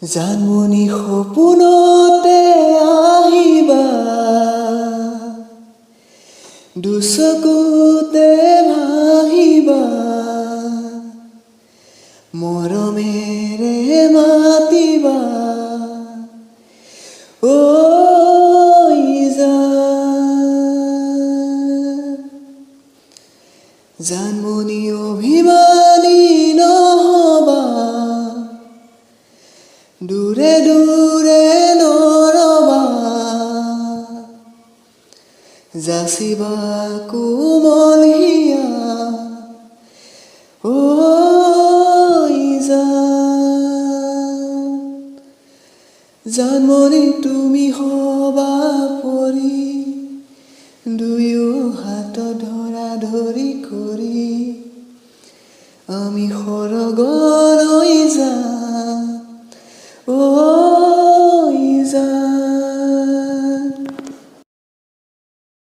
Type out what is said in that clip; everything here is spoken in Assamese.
Janmoni xopunote ahiba dusakute bhahiba moromere matiba Janmoni অভিমানী নহবা দূৰে দূৰে নৰবা যাচিবা কোমল হিয়া জানমনি তুমি হবা পৰি দুয়ো হাত ধৰা ধৰি কৰি আমি সৰগলৈ যাম